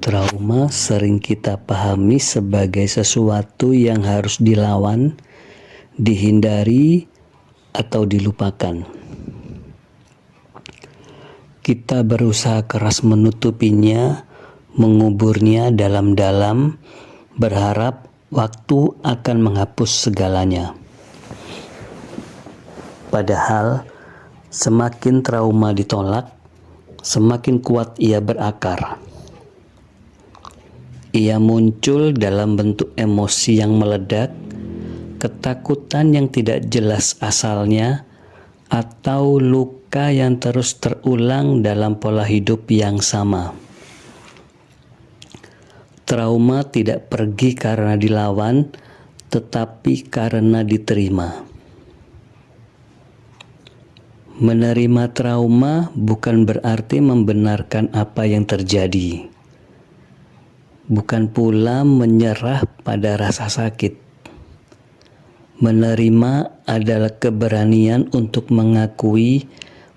Trauma sering kita pahami sebagai sesuatu yang harus dilawan, dihindari, atau dilupakan. Kita berusaha keras menutupinya, menguburnya dalam-dalam, berharap waktu akan menghapus segalanya. Padahal, semakin trauma ditolak, semakin kuat ia berakar. Ia muncul dalam bentuk emosi yang meledak, ketakutan yang tidak jelas asalnya, atau luka yang terus terulang dalam pola hidup yang sama. Trauma tidak pergi karena dilawan, tetapi karena diterima. Menerima trauma bukan berarti membenarkan apa yang terjadi. Bukan pula menyerah pada rasa sakit. Menerima adalah keberanian untuk mengakui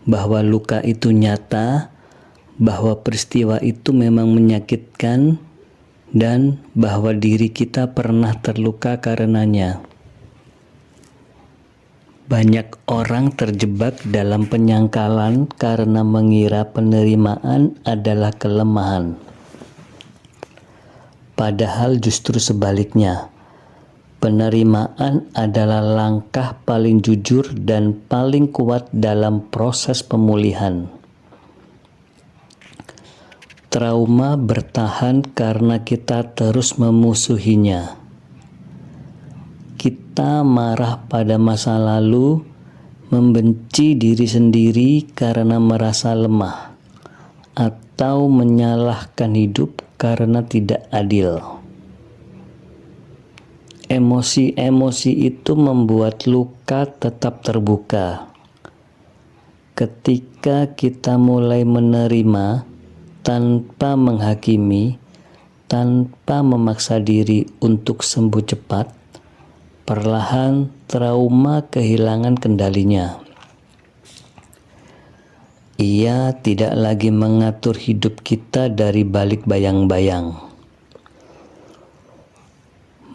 bahwa luka itu nyata, bahwa peristiwa itu memang menyakitkan, dan bahwa diri kita pernah terluka karenanya. Banyak orang terjebak dalam penyangkalan karena mengira penerimaan adalah kelemahan. Padahal justru sebaliknya, penerimaan adalah langkah paling jujur dan paling kuat dalam proses pemulihan. Trauma bertahan karena kita terus memusuhinya. Kita marah pada masa lalu, membenci diri sendiri karena merasa lemah, atau menyalahkan hidup karena tidak adil. Emosi-emosi itu membuat luka tetap terbuka. Ketika kita mulai menerima tanpa menghakimi, tanpa memaksa diri untuk sembuh cepat, perlahan trauma kehilangan kendalinya. Ia tidak lagi mengatur hidup kita dari balik bayang-bayang.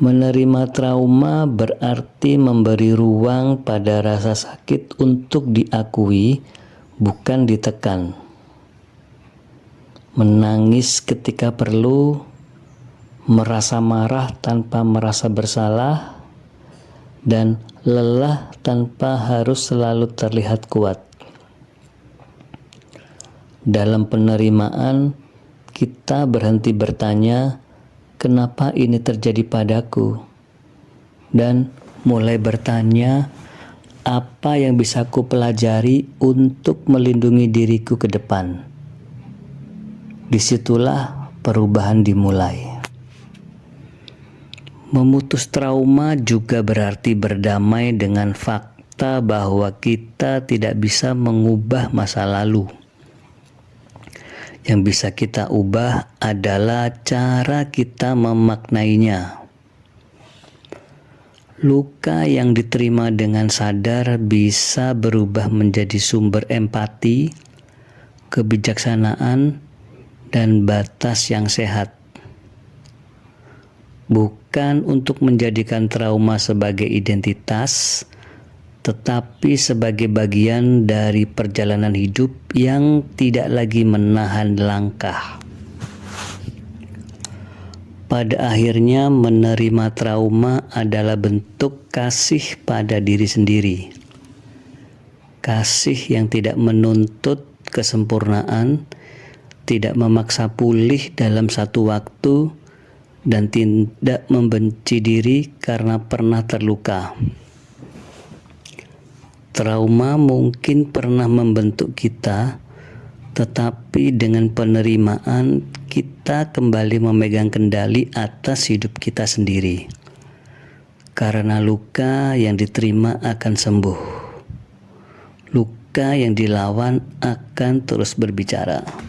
Menerima trauma berarti memberi ruang pada rasa sakit untuk diakui, bukan ditekan. Menangis ketika perlu, merasa marah tanpa merasa bersalah, dan lelah tanpa harus selalu terlihat kuat. Dalam penerimaan, kita berhenti bertanya, "Kenapa ini terjadi padaku?" Dan mulai bertanya, "Apa yang bisa ku pelajari untuk melindungi diriku ke depan?" Disitulah perubahan dimulai. Memutus trauma juga berarti berdamai dengan fakta bahwa kita tidak bisa mengubah masa lalu. Yang bisa kita ubah adalah cara kita memaknainya. Luka yang diterima dengan sadar bisa berubah menjadi sumber empati, kebijaksanaan, dan batas yang sehat. Bukan untuk menjadikan trauma sebagai identitas, tetapi sebagai bagian dari perjalanan hidup yang tidak lagi menahan langkah. Pada akhirnya, menerima trauma adalah bentuk kasih pada diri sendiri. Kasih yang tidak menuntut kesempurnaan, tidak memaksa pulih dalam satu waktu, dan tidak membenci diri karena pernah terluka. Trauma mungkin pernah membentuk kita, tetapi dengan penerimaan kita kembali memegang kendali atas hidup kita sendiri. Karena luka yang diterima akan sembuh. Luka yang dilawan akan terus berbicara.